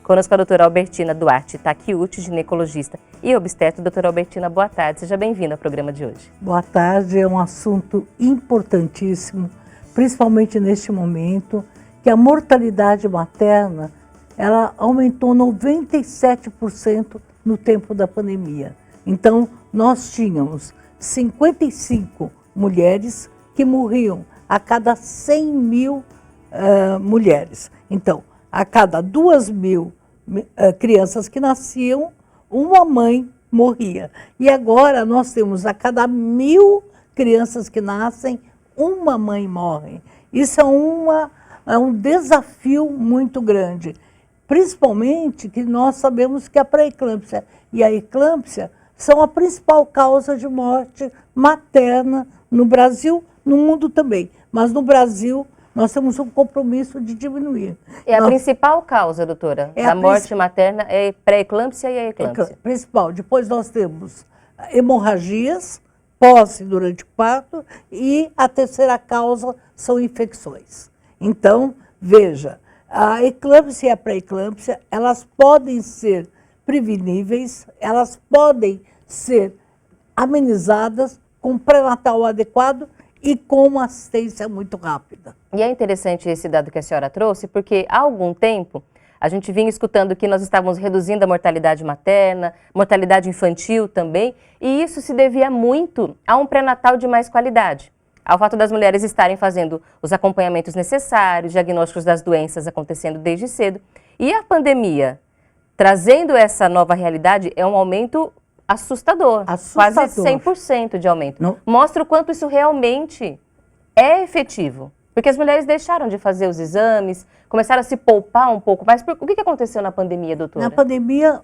Conosco a doutora Albertina Duarte Takeuchi, ginecologista e obstetra. Doutora Albertina, boa tarde. Seja bem-vinda ao programa de hoje. Boa tarde. É um assunto importantíssimo, principalmente neste momento, que a mortalidade materna ela aumentou 97% no tempo da pandemia. Então, nós tínhamos 55 mulheres que morriam a cada 100 mil mulheres. Então, a cada 2.000 crianças que nasciam, uma mãe morria. E agora nós temos a cada 1.000 crianças que nascem, uma mãe morre. Isso é um desafio muito grande. Principalmente que nós sabemos que a pré-eclâmpsia e a eclâmpsia são a principal causa de morte materna no Brasil, no mundo também. Mas no Brasil, nós temos um compromisso de diminuir. É a principal causa, doutora, da morte materna é pré-eclâmpsia e a eclâmpsia? Principal. Depois nós temos hemorragias, pós e durante o parto, e a terceira causa são infecções. Então, veja, a eclâmpsia e a pré-eclâmpsia, elas podem ser preveníveis, elas podem ser amenizadas com pré-natal adequado e com uma assistência muito rápida. E é interessante esse dado que a senhora trouxe, porque há algum tempo a gente vinha escutando que nós estávamos reduzindo a mortalidade materna, mortalidade infantil também, e isso se devia muito a um pré-natal de mais qualidade. Ao fato das mulheres estarem fazendo os acompanhamentos necessários, diagnósticos das doenças acontecendo desde cedo. E a pandemia, trazendo essa nova realidade, é um aumento assustador. Quase 100% de aumento. Não. Mostra o quanto isso realmente é efetivo. Porque as mulheres deixaram de fazer os exames, começaram a se poupar um pouco mais. O que aconteceu na pandemia, doutora? Na pandemia,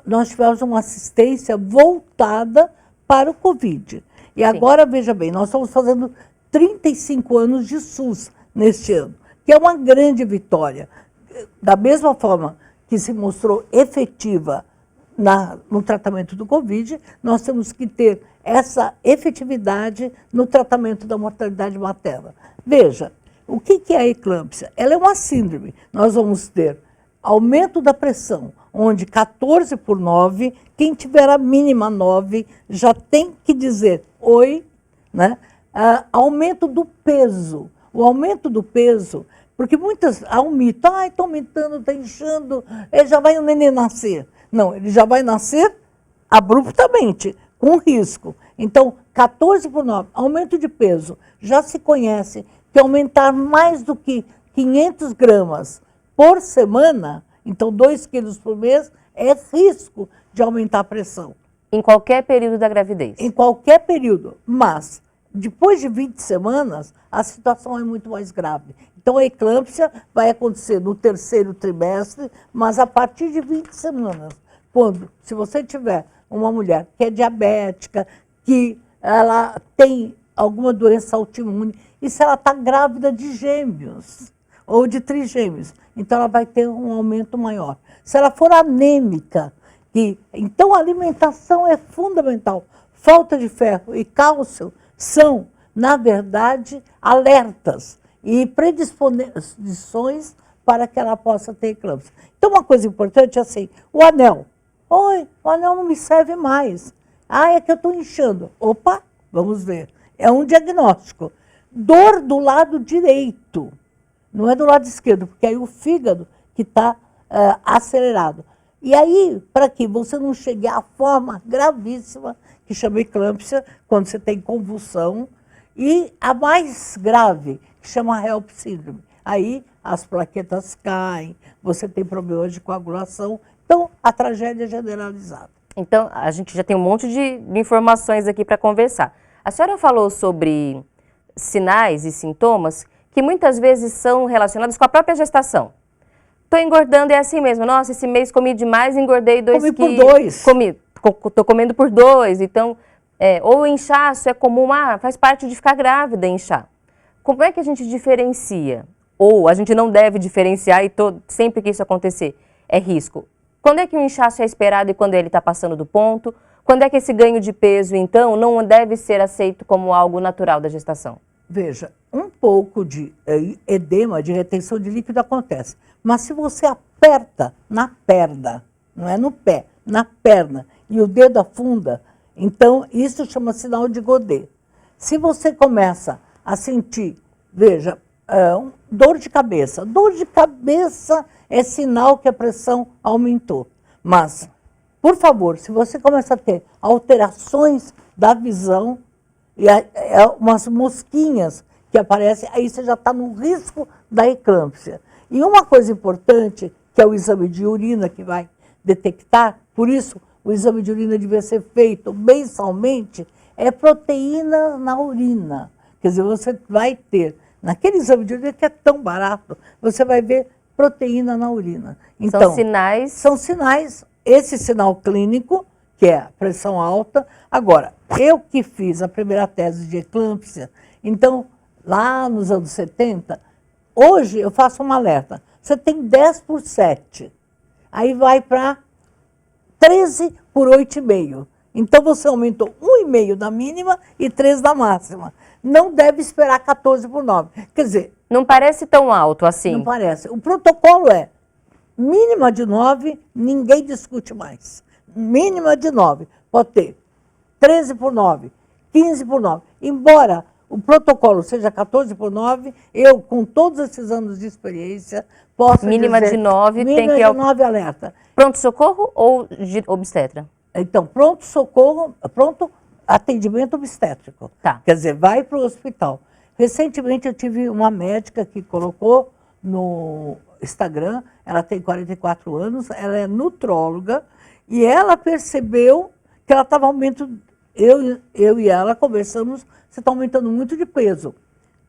nós tivemos uma assistência voltada para o Covid. E agora, veja bem, nós estamos fazendo 35 anos de SUS neste ano, que é uma grande vitória. Da mesma forma que se mostrou efetiva no tratamento do Covid, nós temos que ter essa efetividade no tratamento da mortalidade materna. Veja, o que é a eclâmpsia? Ela é uma síndrome. Nós vamos ter aumento da pressão, onde 14/9, quem tiver a mínima 9 já tem que dizer oi, né? Aumento do peso. O aumento do peso, porque há um mito, está aumentando, está inchando, já vai o neném nascer. Não, ele já vai nascer abruptamente, com risco. Então, 14/9, aumento de peso. Já se conhece que aumentar mais do que 500 gramas por semana, então 2 quilos por mês, é risco de aumentar a pressão. Em qualquer período da gravidez? Em qualquer período, mas depois de 20 semanas, a situação é muito mais grave. Então a eclâmpsia vai acontecer no terceiro trimestre, mas a partir de 20 semanas, se você tiver uma mulher que é diabética, que ela tem alguma doença autoimune, e se ela está grávida de gêmeos ou de trigêmeos, então ela vai ter um aumento maior. Se ela for anêmica, então a alimentação é fundamental. Falta de ferro e cálcio são, na verdade, alertas e predisposições para que ela possa ter eclâmpsia. Então uma coisa importante é assim, o anel. Oi, o anel não me serve mais. É que eu estou inchando. Opa, vamos ver. É um diagnóstico. Dor do lado direito. Não é do lado esquerdo, porque aí o fígado que está acelerado. E aí, para que você não chegue à forma gravíssima, que chama eclâmpsia, quando você tem convulsão, e a mais grave, que chama HELP síndrome. Aí as plaquetas caem, você tem problemas de coagulação, então a tragédia é generalizada. Então, a gente já tem um monte de informações aqui para conversar. A senhora falou sobre sinais e sintomas que muitas vezes são relacionados com a própria gestação. Estou engordando, é assim mesmo. Nossa, esse mês comi demais, engordei 2 quilos. Comi por 2. Estou comendo por 2. Então, ou o inchaço é comum, faz parte de ficar grávida inchar. Como é que a gente diferencia? Ou a gente não deve diferenciar e sempre que isso acontecer é risco? Quando é que o inchaço é esperado e quando ele está passando do ponto? Quando é que esse ganho de peso, então, não deve ser aceito como algo natural da gestação? Veja, um pouco de edema, de retenção de líquido acontece. Mas se você aperta na perna, não é no pé, na perna, e o dedo afunda, então isso chama sinal de Godet. Se você começa a sentir, veja, dor de cabeça. Dor de cabeça é sinal que a pressão aumentou. Mas, por favor, se você começa a ter alterações da visão, e umas mosquinhas que aparecem, aí você já está no risco da eclâmpsia. E uma coisa importante, que é o exame de urina que vai detectar, por isso o exame de urina deve ser feito mensalmente, é proteína na urina. Quer dizer, você vai ter, naquele exame de urina que é tão barato, você vai ver proteína na urina. Então, são sinais? São sinais, esse sinal clínico, que é a pressão alta. Agora, eu que fiz a primeira tese de eclâmpsia, então, lá nos anos 70, hoje eu faço um alerta. Você tem 10 por 7, aí vai para 13 por 8,5. Então, você aumentou 1,5 da mínima e 3 da máxima. Não deve esperar 14 por 9. Quer dizer... Não parece tão alto assim. Não parece. O protocolo é mínima de 9, ninguém discute mais. Mínima de 9. Pode ter 13 por 9, 15 por 9. Embora o protocolo seja 14 por 9, eu, com todos esses anos de experiência, posso mínima dizer... De 9 mínima tem que... de 9 alerta. Pronto-socorro ou de obstetra? Então, pronto-socorro, pronto atendimento obstétrico. Tá. Quer dizer, vai para o hospital. Recentemente eu tive uma médica que colocou no Instagram, ela tem 44 anos, ela é nutróloga, e ela percebeu que ela estava aumentando, eu e ela conversamos, você está aumentando muito de peso,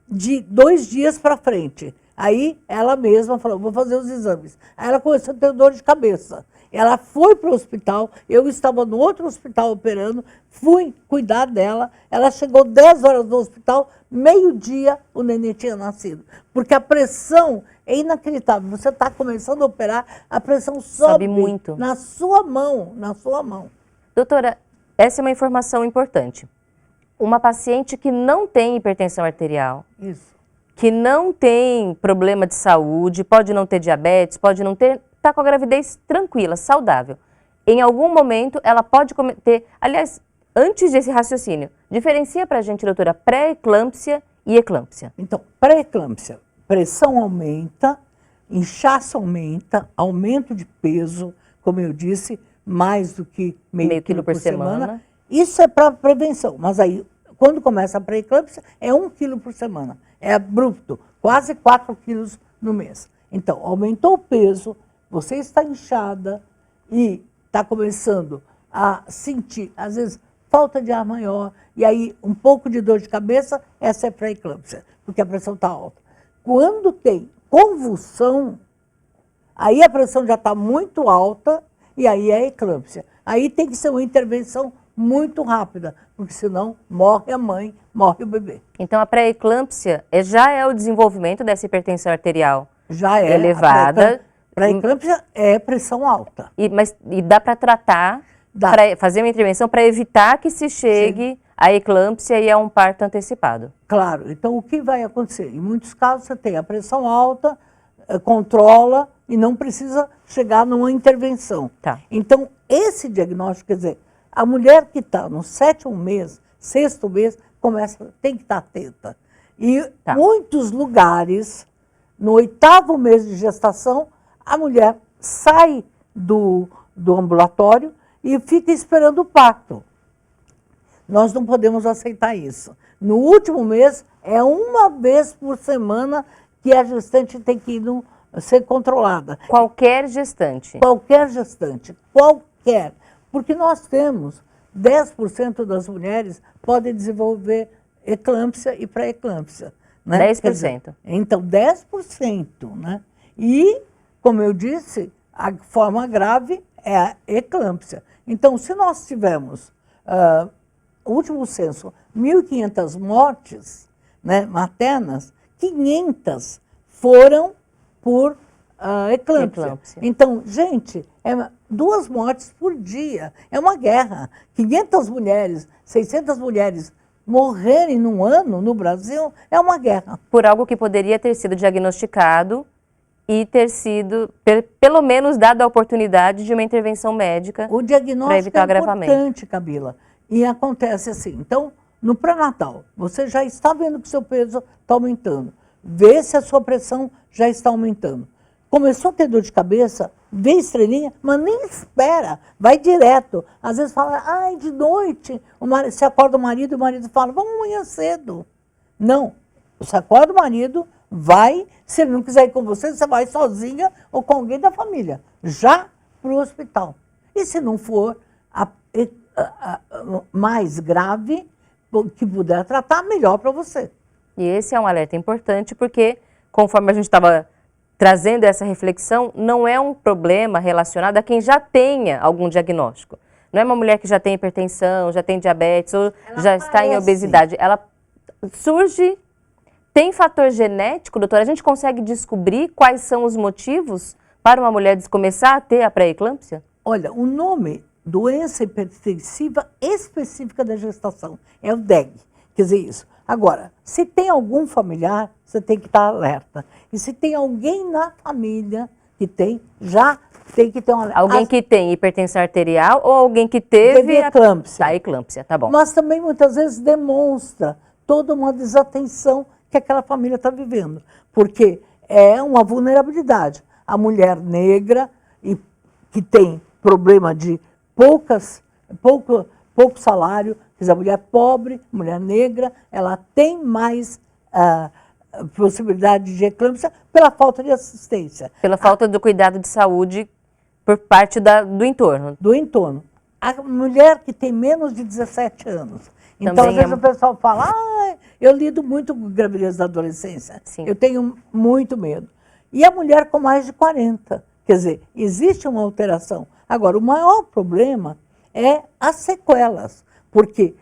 de 2 dias para frente. Aí ela mesma falou, vou fazer os exames. Aí ela começou a ter dor de cabeça. Ela foi para o hospital, eu estava no outro hospital operando, fui cuidar dela, ela chegou 10 horas no hospital, meio-dia o neném tinha nascido. Porque a pressão é inacreditável, você está começando a operar, a pressão sobe muito. Na sua mão, na sua mão. Doutora, essa é uma informação importante. Uma paciente que não tem hipertensão arterial, Isso. que não tem problema de saúde, pode não ter diabetes, pode não ter... Está com a gravidez tranquila, saudável. Em algum momento, ela pode ter... Aliás, antes desse raciocínio, diferencia para a gente, doutora, pré-eclâmpsia e eclâmpsia. Então, pré-eclâmpsia, pressão aumenta, inchaço aumenta, aumento de peso, como eu disse, mais do que meio quilo por semana. Isso é para prevenção, mas aí, quando começa a pré-eclâmpsia, é 1 quilo por semana. É abrupto, quase 4 quilos no mês. Então, aumentou o peso, você está inchada e está começando a sentir, às vezes, falta de ar maior, e aí um pouco de dor de cabeça, essa é pré-eclâmpsia, porque a pressão está alta. Quando tem convulsão, aí a pressão já está muito alta, e aí é eclâmpsia. Aí tem que ser uma intervenção muito rápida, porque senão morre a mãe, morre o bebê. Então a pré-eclâmpsia já é o desenvolvimento dessa hipertensão arterial já é elevada. Pré-eclâmpsia é pressão alta. E dá para tratar, fazer uma intervenção para evitar que se chegue à eclâmpsia e a um parto antecipado. Claro. Então, o que vai acontecer? Em muitos casos, você tem a pressão alta, controla e não precisa chegar numa intervenção. Tá. Então, esse diagnóstico, quer dizer, a mulher que está no 7º mês, 6º mês, tem que estar atenta. E muitos lugares, no 8º mês de gestação, a mulher sai do ambulatório e fica esperando o parto. Nós não podemos aceitar isso. No último mês, é 1 vez por semana que a gestante tem que ser controlada. Qualquer gestante? Qualquer gestante, qualquer. Porque nós temos 10% das mulheres podem desenvolver eclâmpsia e pré-eclâmpsia. Né? 10%. Dizer, então, 10%. Né? E, como eu disse, a forma grave é a eclâmpsia. Então, se nós tivermos, último censo, 1.500 mortes, né, maternas, 500 foram por eclâmpsia. Então, gente, 2 mortes por dia. É uma guerra. 500 mulheres, 600 mulheres morrerem num ano no Brasil é uma guerra. Por algo que poderia ter sido diagnosticado e ter sido, pelo menos, dado a oportunidade de uma intervenção médica O para diagnóstico evitar o é agravamento. importante, Camila. E acontece assim. Então, no pré-natal, você já está vendo que seu peso está aumentando. Vê se a sua pressão já está aumentando. Começou a ter dor de cabeça, vê estrelinha, mas nem espera, vai direto. Às vezes fala, ai, de noite, você acorda o marido fala, vamos amanhã cedo. Não, você acorda o marido, vai, se ele não quiser ir com você, você vai sozinha ou com alguém da família, já para o hospital. E se não for mais grave, que puder tratar, melhor para você. E esse é um alerta importante porque, conforme a gente estava trazendo essa reflexão, não é um problema relacionado a quem já tenha algum diagnóstico. Não é uma mulher que já tem hipertensão, já tem diabetes ou já está em obesidade. Ela surge, tem fator genético, doutora? A gente consegue descobrir quais são os motivos para uma mulher começar a ter a pré-eclâmpsia? Olha, o nome doença hipertensiva específica da gestação é o DEG, quer dizer isso. Agora, se tem algum familiar, você tem que estar alerta. E se tem alguém na família que tem, já tem que ter um alerta. Alguém que tem hipertensão arterial ou alguém que teve eclâmpsia. A eclâmpsia, tá bom. Mas também muitas vezes demonstra toda uma desatenção que aquela família está vivendo. Porque é uma vulnerabilidade. A mulher negra e que tem problema de pouco salário, quer dizer, a mulher pobre, mulher negra, ela tem mais possibilidade de eclâmpsia pela falta de assistência. Pela falta do cuidado de saúde por parte do entorno. Do entorno. A mulher que tem menos de 17 anos. Então, às vezes o pessoal fala, eu lido muito com gravidez da adolescência. Sim. Eu tenho muito medo. E a mulher com mais de 40. Quer dizer, existe uma alteração. Agora, o maior problema é as sequelas. Porque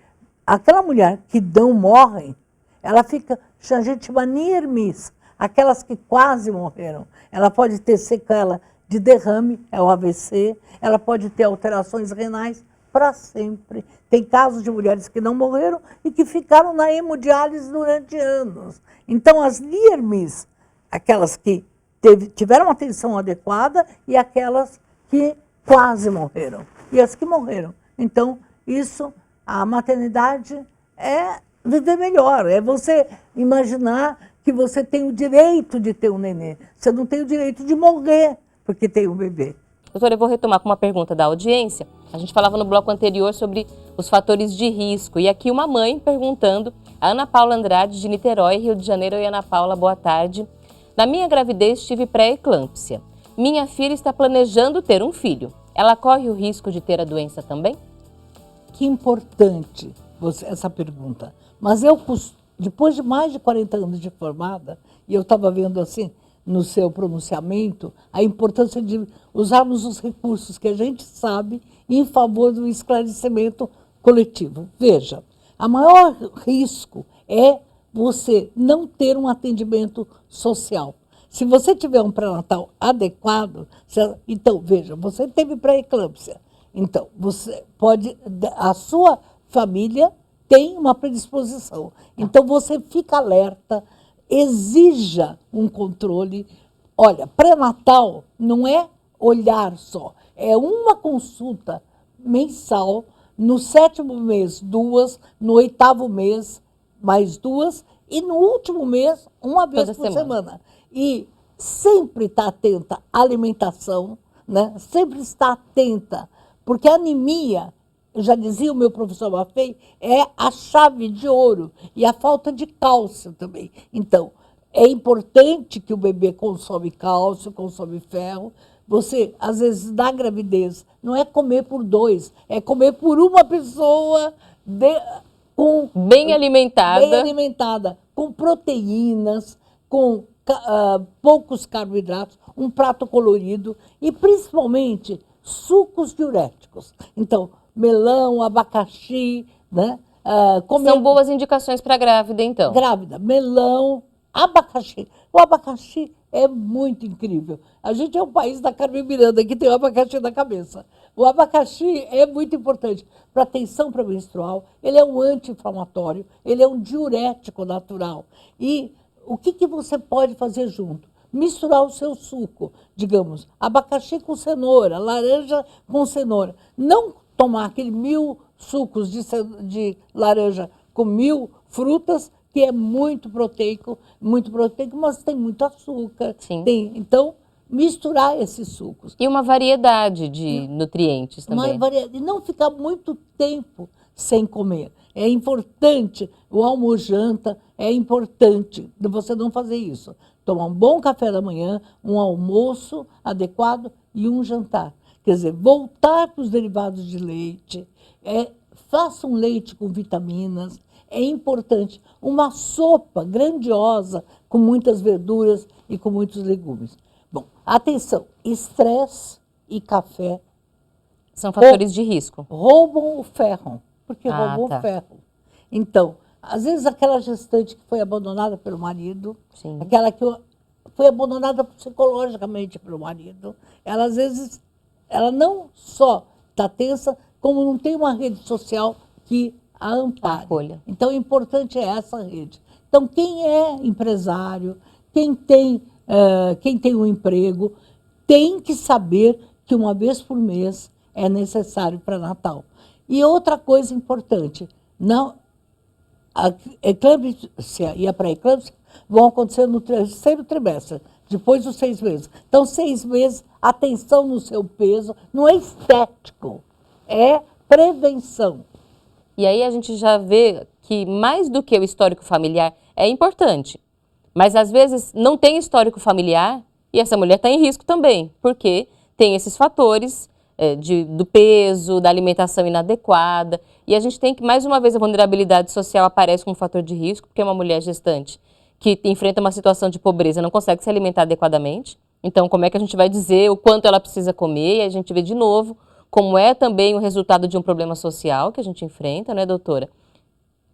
aquela mulher que não morre, ela fica, a gente chama near-miss, aquelas que quase morreram. Ela pode ter sequela de derrame, é o AVC, ela pode ter alterações renais para sempre. Tem casos de mulheres que não morreram e que ficaram na hemodiálise durante anos. Então, as near-miss, aquelas que tiveram uma atenção adequada e aquelas que quase morreram. E as que morreram. Então, isso, a maternidade é viver melhor, é você imaginar que você tem o direito de ter um nenê. Você não tem o direito de morrer porque tem um bebê. Doutora, eu vou retomar com uma pergunta da audiência. A gente falava no bloco anterior sobre os fatores de risco. E aqui uma mãe perguntando, a Ana Paula Andrade, de Niterói, Rio de Janeiro. Oi, Ana Paula, boa tarde. Na minha gravidez tive pré-eclâmpsia. Minha filha está planejando ter um filho. Ela corre o risco de ter a doença também? Que importante essa pergunta. Mas eu, depois de mais de 40 anos de formada, e eu estava vendo assim, no seu pronunciamento, a importância de usarmos os recursos que a gente sabe em favor do esclarecimento coletivo. Veja, o maior risco é você não ter um atendimento social. Se você tiver um pré-natal adequado, então, veja, você teve pré-eclâmpsia. Então, a sua família tem uma predisposição. Então, você fica alerta, exija um controle. Olha, pré-natal não é olhar só, é uma consulta mensal, no 7º mês 2, no 8º mês mais 2 e no último mês uma vez por semana. E sempre estar atenta à alimentação, né? Sempre estar atenta, porque a anemia, já dizia o meu professor Maffei, é a chave de ouro e a falta de cálcio também. Então, é importante que o bebê consome cálcio, consome ferro. Você, às vezes, na gravidez, não é comer por 2, é comer por uma pessoa bem alimentada, com proteínas, com poucos carboidratos, um prato colorido e, principalmente, sucos diuréticos. Então, melão, abacaxi, né? São boas indicações para grávida, então. Grávida, melão, abacaxi. O abacaxi é muito incrível. A gente é o país da Carmen Miranda, que tem o abacaxi na cabeça. O abacaxi é muito importante para a tensão pré-menstrual, ele é um anti-inflamatório, ele é um diurético natural. E o que você pode fazer junto? Misturar o seu suco, digamos, abacaxi com cenoura, laranja com cenoura. Não tomar aquele 1000 sucos de laranja com 1000 frutas, que é muito proteico, mas tem muito açúcar. Sim. Então, misturar esses sucos. E uma variedade de nutrientes também. E não ficar muito tempo sem comer. É importante, o almojanta, é importante você não fazer isso. Tomar um bom café da manhã, um almoço adequado e um jantar. Quer dizer, voltar para os derivados de leite, faça um leite com vitaminas, é importante. Uma sopa grandiosa, com muitas verduras e com muitos legumes. Bom, atenção, estresse e café são fatores de risco. Roubam o ferro, porque roubam tá. o ferro. Então, às vezes aquela gestante que foi abandonada pelo marido, Sim. aquela que foi abandonada psicologicamente pelo marido, ela às vezes, ela não só está tensa, como não tem uma rede social que a ampare. Acolha. Então, o importante é essa rede. Então, quem é empresário, quem tem um emprego, tem que saber que uma vez por mês é necessário para Natal. E outra coisa importante, a eclâmpsia e a pré-eclâmpsia vão acontecer no terceiro trimestre, depois dos 6 meses. Então, 6 meses, atenção no seu peso, não é estético, é prevenção. E aí a gente já vê que mais do que o histórico familiar é importante. Mas às vezes não tem histórico familiar e essa mulher está em risco também, porque tem esses fatores do peso, da alimentação inadequada. E a gente tem que, mais uma vez, a vulnerabilidade social aparece como um fator de risco, porque é uma mulher gestante que enfrenta uma situação de pobreza, não consegue se alimentar adequadamente. Então, como é que a gente vai dizer o quanto ela precisa comer? E a gente vê de novo como é também o resultado de um problema social que a gente enfrenta, né, doutora?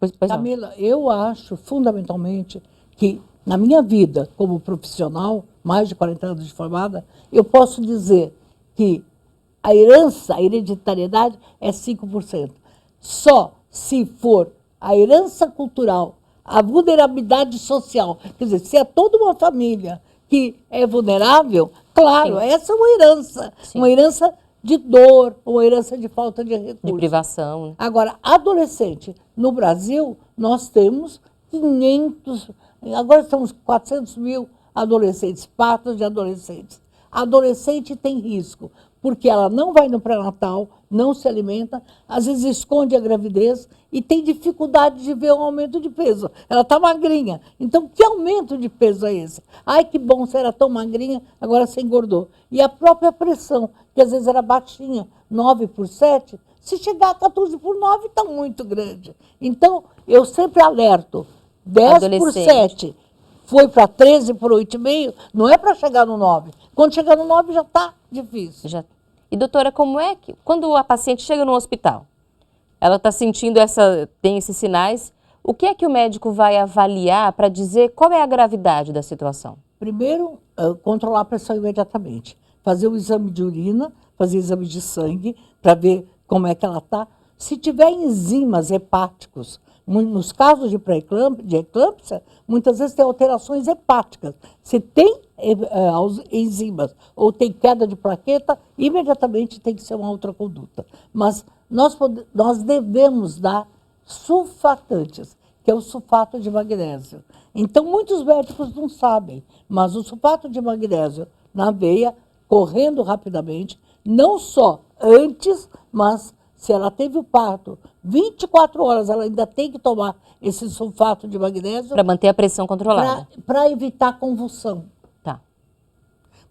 Pois Camila, eu acho fundamentalmente que na minha vida como profissional, mais de 40 anos de formada, eu posso dizer que a herança, a hereditariedade é 5%. Só se for a herança cultural, a vulnerabilidade social, quer dizer, se é toda uma família que é vulnerável, claro, sim, essa é uma herança de dor, uma herança de falta de recursos. De privação. Agora, adolescente, no Brasil, nós temos 500, agora estamos 400 mil adolescentes, partos de adolescentes. Adolescente tem risco, porque ela não vai no pré-natal, não se alimenta, às vezes esconde a gravidez e tem dificuldade de ver um aumento de peso. Ela está magrinha. Então, que aumento de peso é esse? Ai, que bom, você era tão magrinha, agora você engordou. E a própria pressão, que às vezes era baixinha, 9/7, se chegar a 14/9, está muito grande. Então, eu sempre alerto, 10/7 foi para 13/8,5, não é para chegar no 9. Quando chegar no 9 já está difícil. E doutora, como é que, quando a paciente chega no hospital, ela está sentindo tem esses sinais, o que é que o médico vai avaliar para dizer qual é a gravidade da situação? Primeiro, controlar a pressão imediatamente. Fazer o exame de urina, fazer o exame de sangue, para ver como é que ela está. Se tiver enzimas hepáticos, nos casos de eclâmpsia, muitas vezes tem alterações hepáticas. Se tem enzimas ou tem queda de plaqueta, imediatamente tem que ser uma outra conduta. Mas nós devemos dar sulfatantes, que é o sulfato de magnésio. Então, muitos médicos não sabem, mas o sulfato de magnésio na veia, correndo rapidamente, não só antes, mas se ela teve o parto, 24 horas ela ainda tem que tomar esse sulfato de magnésio. Para manter a pressão controlada. Para evitar convulsão. Tá.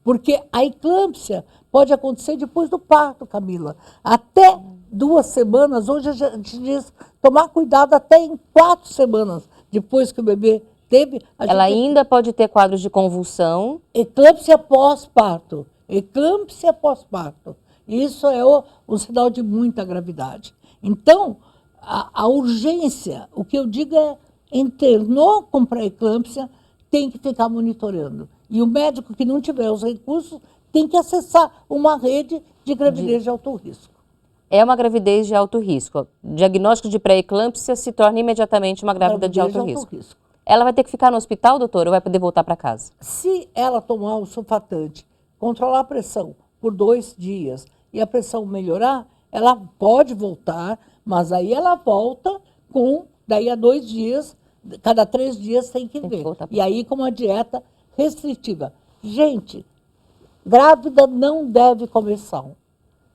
Porque a eclâmpsia pode acontecer depois do parto, Camila. Até 2 semanas, hoje a gente diz tomar cuidado até em 4 semanas depois que o bebê teve. Ela ainda pode ter quadros de convulsão. Eclâmpsia pós-parto. Eclâmpsia pós-parto. Isso é um sinal de muita gravidade. Então, a urgência, o que eu digo é, internou com pré-eclâmpsia, tem que ficar monitorando. E o médico que não tiver os recursos tem que acessar uma rede de gravidez de alto risco. É uma gravidez de alto risco. Diagnóstico de pré-eclâmpsia se torna imediatamente uma grávida de alto risco. Ela vai ter que ficar no hospital, doutor, ou vai poder voltar para casa? Se ela tomar o sulfatante, controlar a pressão por 2 dias e a pressão melhorar, ela pode voltar, mas aí ela volta daí a 2 dias, cada 3 dias tem que ver. E aí com uma dieta restritiva. Gente, grávida não deve comer sal.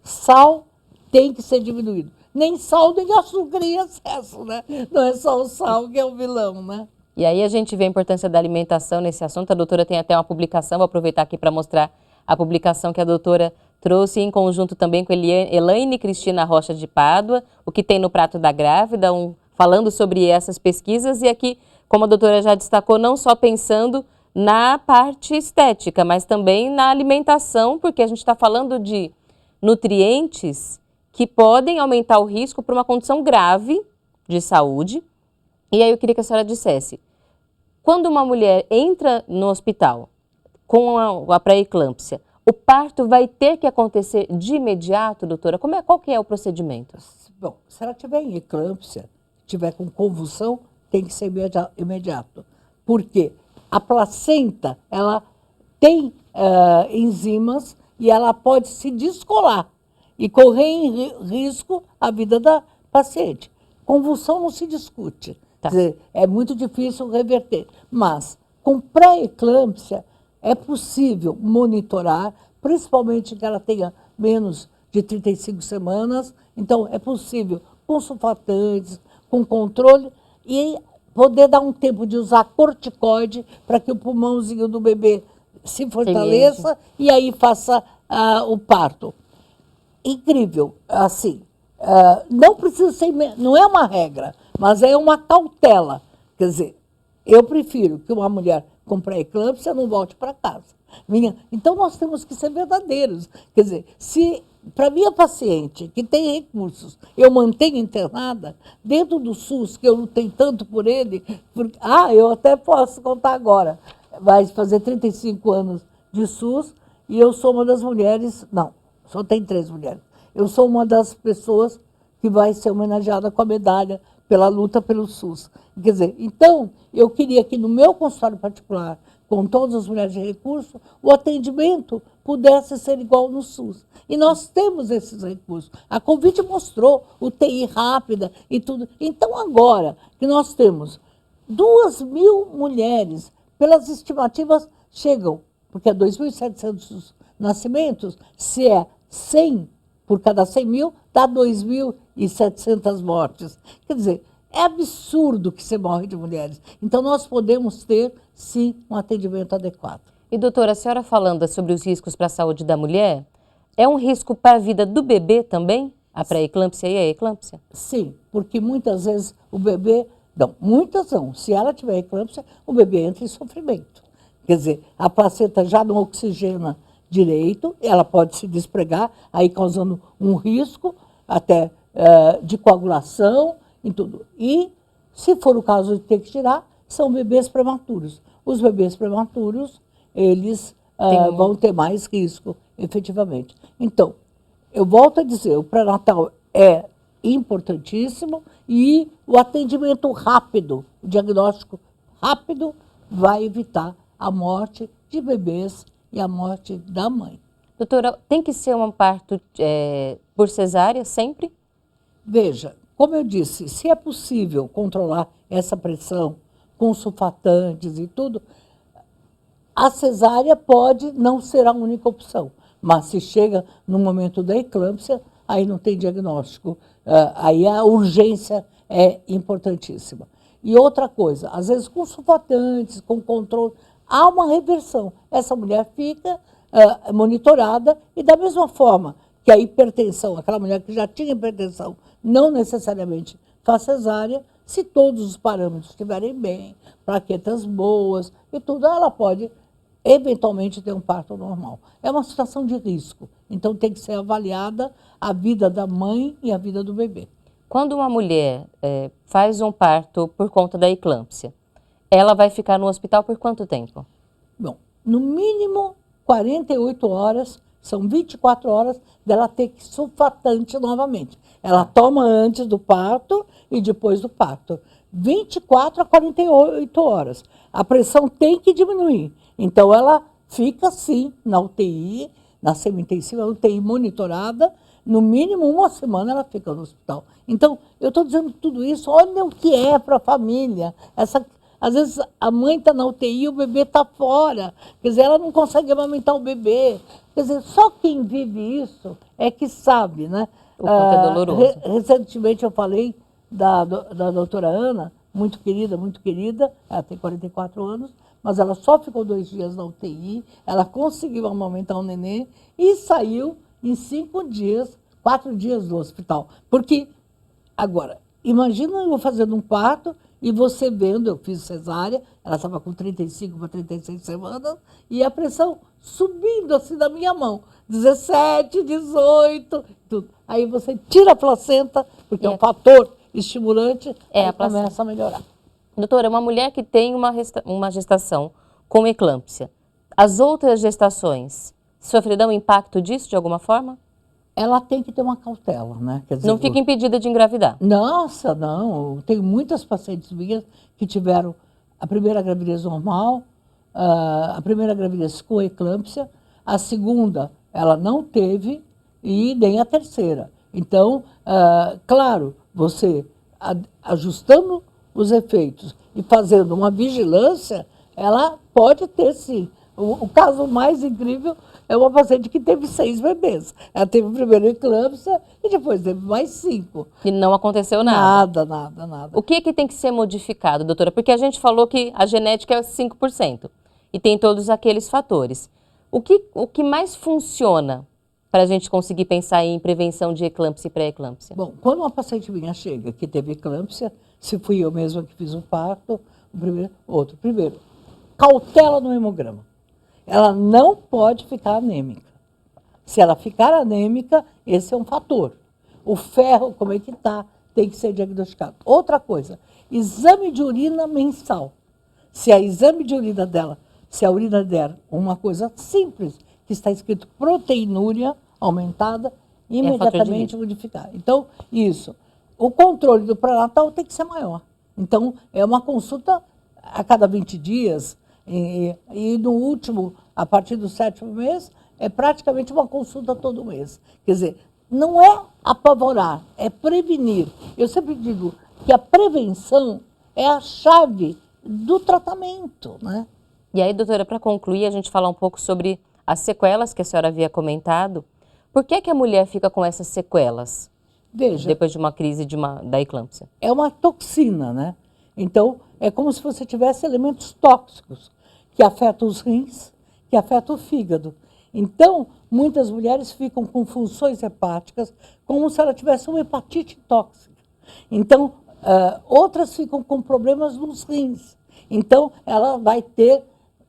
Sal tem que ser diminuído. Nem sal, nem açúcar em excesso, né? Não é só o sal que é o vilão, né? E aí a gente vê a importância da alimentação nesse assunto. A doutora tem até uma publicação, vou aproveitar aqui para mostrar a publicação que a doutora trouxe em conjunto também com Elaine Cristina Rocha de Pádua, o que tem no prato da grávida, falando sobre essas pesquisas. E aqui, como a doutora já destacou, não só pensando na parte estética, mas também na alimentação, porque a gente está falando de nutrientes que podem aumentar o risco para uma condição grave de saúde. E aí eu queria que a senhora dissesse, quando uma mulher entra no hospital com a pré-eclâmpsia, o parto vai ter que acontecer de imediato, doutora? Qual que é o procedimento? Bom, se ela tiver em eclâmpsia, tiver com convulsão, tem que ser imediato. Por quê? A placenta, ela tem enzimas e ela pode se descolar e correr em risco a vida da paciente. Convulsão não se discute. Tá. Quer dizer, é muito difícil reverter. Mas, com pré-eclâmpsia, é possível monitorar, principalmente que ela tenha menos de 35 semanas. Então, é possível, com sulfatantes, com controle, e poder dar um tempo de usar corticoide para que o pulmãozinho do bebê se fortaleça e aí faça o parto. Incrível, assim. Não precisa ser, não é uma regra, mas é uma cautela. Quer dizer, eu prefiro que uma mulher com pré-eclâmpsia não volte para casa. Então, nós temos que ser verdadeiros. Quer dizer, se para minha paciente que tem recursos, eu mantenho internada, dentro do SUS, que eu lutei tanto por ele, eu até posso contar agora, vai fazer 35 anos de SUS, e eu sou uma das mulheres, não, só tem 3 mulheres, eu sou uma das pessoas que vai ser homenageada com a medalha pela luta pelo SUS. Quer dizer, então, eu queria que no meu consultório particular, com todas as mulheres de recurso, o atendimento pudesse ser igual no SUS. E nós temos esses recursos. A Covid mostrou UTI rápida e tudo. Então, agora que nós temos 2.000 mulheres, pelas estimativas, chegam, porque é 2.700 nascimentos, se é 100 por cada 100.000, dá 2.700 mortes. Quer dizer, é absurdo que se morre de mulheres. Então, nós podemos ter, sim, um atendimento adequado. E, doutora, a senhora falando sobre os riscos para a saúde da mulher, é um risco para a vida do bebê também? A pré-eclâmpsia e a eclâmpsia? Sim, porque muitas vezes o bebê... Não, muitas não. Se ela tiver eclâmpsia, o bebê entra em sofrimento. Quer dizer, a placenta já não oxigena direito, ela pode se despregar, aí causando um risco até de coagulação e tudo. E, se for o caso de ter que tirar, são bebês prematuros. Os bebês prematuros, eles vão ter mais risco, efetivamente. Então, eu volto a dizer, o pré-natal é importantíssimo e o atendimento rápido, o diagnóstico rápido, vai evitar a morte de bebês e a morte da mãe. Doutora, tem que ser um parto por cesárea sempre? Veja, como eu disse, se é possível controlar essa pressão com sulfatantes e tudo, a cesárea pode não ser a única opção. Mas se chega no momento da eclâmpsia, aí não tem diagnóstico. Aí a urgência é importantíssima. E outra coisa, às vezes com sulfatantes, com controle, há uma reversão. Essa mulher fica monitorada e da mesma forma que a hipertensão, aquela mulher que já tinha hipertensão, não necessariamente faz cesárea, se todos os parâmetros estiverem bem, plaquetas boas e tudo, ela pode eventualmente ter um parto normal. É uma situação de risco, então tem que ser avaliada a vida da mãe e a vida do bebê. Quando uma mulher faz um parto por conta da eclâmpsia, ela vai ficar no hospital por quanto tempo? Bom, no mínimo 48 horas São 24 horas dela ter que sulfatante novamente. Ela toma antes do parto e depois do parto. 24 a 48 horas. A pressão tem que diminuir. Então, ela fica, sim, na UTI, na semi-intensiva, UTI monitorada. No mínimo, uma semana ela fica no hospital. Então, eu estou dizendo tudo isso, olha o que é para a família. Às vezes, a mãe está na UTI e o bebê está fora. Quer dizer, ela não consegue amamentar o bebê. Quer dizer, só quem vive isso é que sabe, né? O quanto é doloroso. Recentemente eu falei da doutora Ana, muito querida, ela tem 44 anos, mas ela só ficou 2 dias na UTI, ela conseguiu amamentar o neném e saiu em 5 dias, 4 dias do hospital. Porque, agora, imagina eu fazendo um parto e você vendo, eu fiz cesárea, ela estava com 35 para 36 semanas, e a pressão subindo assim da minha mão, 17, 18, tudo. Aí você tira a placenta, porque é um fator estimulante, a começa a melhorar. Doutora, uma mulher que tem uma gestação com eclâmpsia, as outras gestações sofrerão impacto disso de alguma forma? Ela tem que ter uma cautela, né? Quer dizer, não fica impedida de engravidar? Nossa, não. Tenho muitas pacientes minhas que tiveram a primeira gravidez normal, a primeira gravidez com eclâmpsia, a segunda ela não teve e nem a terceira. Então, claro, você ajustando os efeitos e fazendo uma vigilância, ela pode ter sim. O caso mais incrível é uma paciente que teve 6 bebês. Ela teve o primeiro eclâmpsia e depois teve mais 5. E não aconteceu nada? Nada. O que tem que ser modificado, doutora? Porque a gente falou que a genética é 5% e tem todos aqueles fatores. O que mais funciona para a gente conseguir pensar em prevenção de eclâmpsia e pré-eclâmpsia? Bom, quando uma paciente minha chega que teve eclâmpsia, se fui eu mesma que fiz o parto, primeiro, cautela no hemograma. Ela não pode ficar anêmica. Se ela ficar anêmica, esse é um fator. O ferro, como é que está, tem que ser diagnosticado. Outra coisa, exame de urina mensal. Se a exame de urina dela, se a urina der uma coisa simples, que está escrito proteinúria aumentada, imediatamente modificar. Então, isso. O controle do pré-natal tem que ser maior. Então, é uma consulta a cada 20 dias, e no último, a partir do 7º mês, é praticamente uma consulta todo mês. Quer dizer, não é apavorar, é prevenir. Eu sempre digo que a prevenção é a chave do tratamento, né? E aí, doutora, para concluir, a gente falar um pouco sobre as sequelas que a senhora havia comentado. Por que a mulher fica com essas sequelas? Veja, depois de uma crise da eclâmpsia? É uma toxina, né? Então, é como se você tivesse elementos tóxicos que afetam os rins, que afetam o fígado. Então, muitas mulheres ficam com funções hepáticas como se ela tivesse uma hepatite tóxica. Então, outras ficam com problemas nos rins. Então, ela vai ter,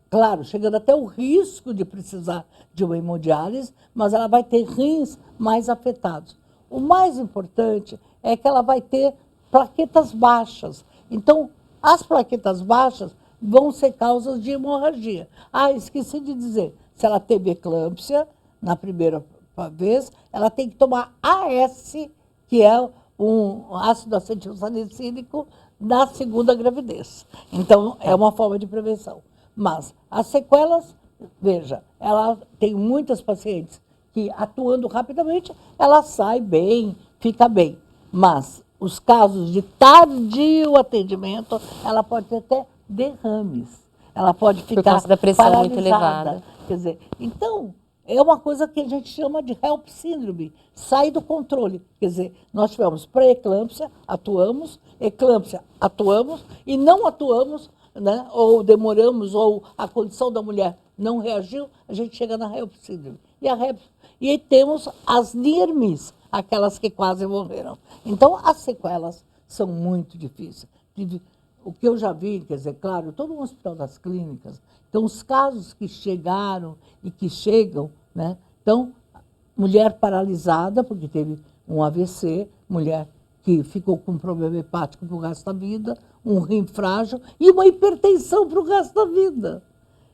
claro, chegando até o risco de precisar de uma hemodiálise, mas ela vai ter rins mais afetados. O mais importante é que ela vai ter plaquetas baixas. Então, as plaquetas baixas vão ser causas de hemorragia. Esqueci de dizer, se ela teve eclâmpsia na primeira vez, ela tem que tomar AS, que é um ácido acetilsalicílico, na segunda gravidez. Então, é uma forma de prevenção. Mas as sequelas, veja, ela tem muitas pacientes que, atuando rapidamente, ela sai bem, fica bem. Mas os casos de tardio atendimento, ela pode ter até derrames. Ela pode ficar por causa da pressão paralisada. muito elevada. Quer dizer, então, é uma coisa que a gente chama de HELP síndrome, sai do controle. Quer dizer, nós tivemos pré-eclâmpsia, atuamos, eclâmpsia, atuamos, e não atuamos, né, ou demoramos, ou a condição da mulher não reagiu, a gente chega na HELP síndrome. E aí temos as NIRMs, aquelas que quase morreram. Então, as sequelas são muito difíceis. O que eu já vi, quer dizer, claro, eu estou no Hospital das Clínicas, então os casos que chegaram e que chegam, né? Então, mulher paralisada, porque teve um AVC, mulher que ficou com um problema hepático para o resto da vida, um rim frágil e uma hipertensão para o resto da vida.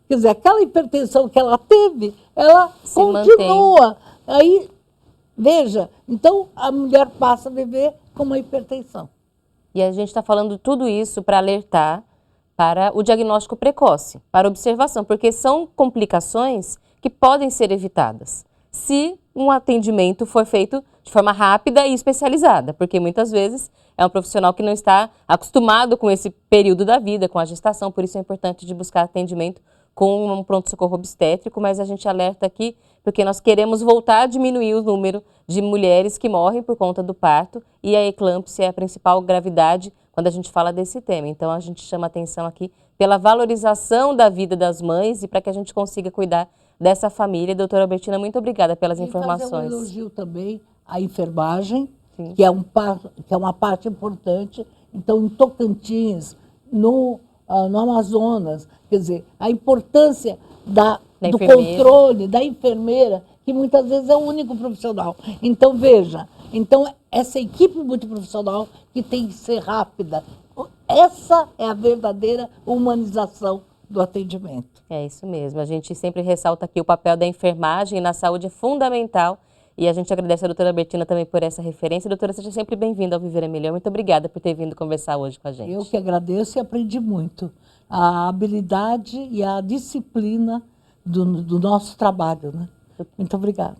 Quer dizer, aquela hipertensão que ela teve, ela Se continua. Aí, veja, então a mulher passa a viver com uma hipertensão. E a gente está falando tudo isso para alertar para o diagnóstico precoce, para observação, porque são complicações que podem ser evitadas se um atendimento for feito de forma rápida e especializada, porque muitas vezes é um profissional que não está acostumado com esse período da vida, com a gestação, por isso é importante de buscar atendimento com um pronto-socorro obstétrico, mas a gente alerta aqui porque nós queremos voltar a diminuir o número de mulheres que morrem por conta do parto e a eclâmpsia é a principal gravidade quando a gente fala desse tema. Então a gente chama atenção aqui pela valorização da vida das mães e para que a gente consiga cuidar dessa família. Doutora Albertina, muito obrigada pelas informações. Fazer um elogio também à enfermagem, Sim. que é uma parte importante. Então, em Tocantins, no Amazonas, quer dizer, a importância do controle da enfermeira, que muitas vezes é o único profissional. Então, veja, essa equipe multiprofissional que tem que ser rápida. Essa é a verdadeira humanização do atendimento. É isso mesmo. A gente sempre ressalta aqui o papel da enfermagem na saúde é fundamental. E a gente agradece a doutora Albertina também por essa referência. Doutora, seja sempre bem-vinda ao Viver é Melhor. Muito obrigada por ter vindo conversar hoje com a gente. Eu que agradeço e aprendi muito. A habilidade e a disciplina do nosso trabalho, né? Muito obrigada.